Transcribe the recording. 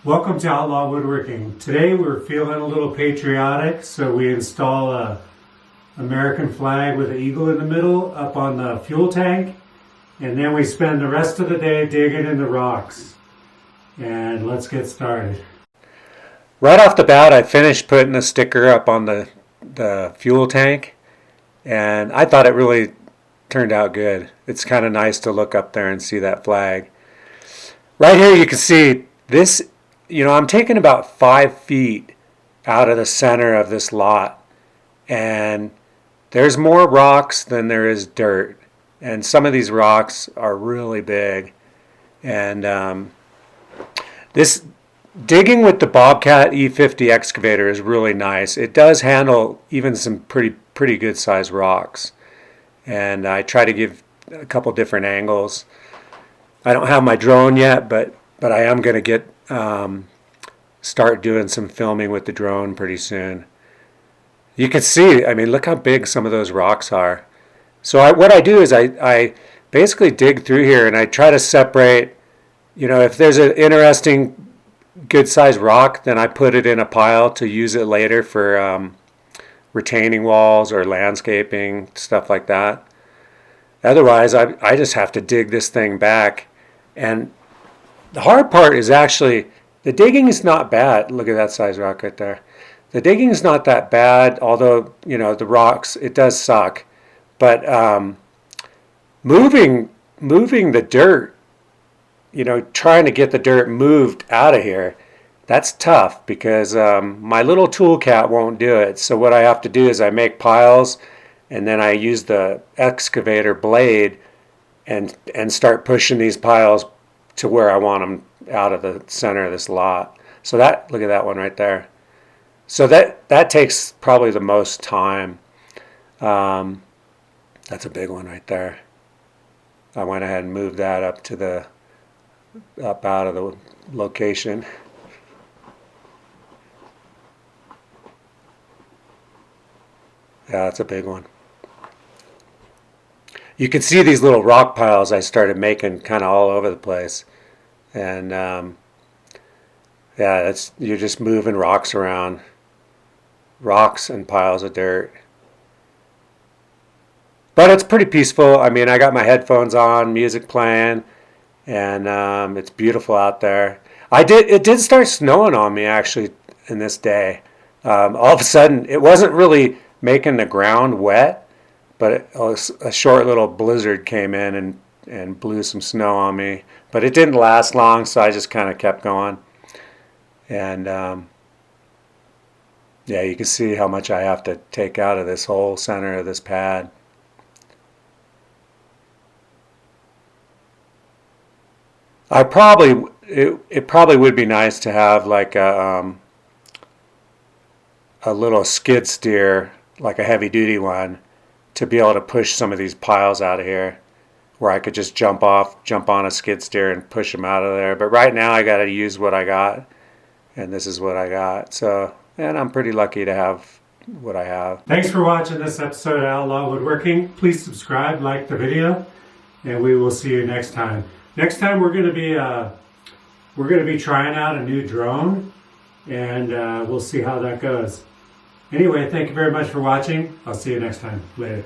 Welcome to Outlaw Woodworking. Today we're feeling a little patriotic, so we install a American flag with an eagle in the middle up on the fuel tank, and then we spend the rest of the day digging in the rocks. And let's get started. Right off the bat, I finished putting the sticker up on the fuel tank, and I thought it really turned out good. It's kind of nice to look up there and see that flag. Right here you can see this. I'm taking about 5 feet out of the center of this lot, and there's more rocks than there is dirt, and some of these rocks are really big. And this digging with the Bobcat E50 excavator is really nice. It does handle even some pretty good sized rocks, and I try to give a couple different angles. I don't have my drone yet, but I am going to get start doing some filming with the drone pretty soon. You can see, look how big some of those rocks are. So what I do is I basically dig through here and I try to separate, if there's an interesting good sized rock, then I put it in a pile to use it later for retaining walls or landscaping, stuff like that. Otherwise, I just have to dig this thing back. And the hard part is actually, the digging is not bad. Look at that size rock right there. The digging is not that bad, although, the rocks, it does suck. But moving the dirt, trying to get the dirt moved out of here, that's tough because my little TOOLCAT won't do it. So what I have to do is I make piles, and then I use the excavator blade and start pushing these piles to where I want them out of the center of this lot. So look at that one right there. So that takes probably the most time. That's a big one right there. I went ahead and moved that up out of the location. Yeah, that's a big one. You can see these little rock piles I started making kind of all over the place. And yeah, you're just moving rocks around. Rocks and piles of dirt. But it's pretty peaceful. I got my headphones on, music playing, and it's beautiful out there. It did start snowing on me actually in this day. All of a sudden, it wasn't really making the ground wet, but a short little blizzard came in and blew some snow on me. But it didn't last long, so I just kind of kept going. And yeah, you can see how much I have to take out of this whole center of this pad. It probably would be nice to have like a little skid steer, like a heavy duty one, to be able to push some of these piles out of here, where I could just jump on a skid steer and push them out of there. But right now I got to use what I got, and this is what I got. So, and I'm pretty lucky to have what I have. Thanks for watching this episode of Outlaw Woodworking. Please subscribe, like the video, and we will see you next time. Next time we're going to be trying out a new drone, and we'll see how that goes. Anyway, thank you very much for watching. I'll see you next time. Later.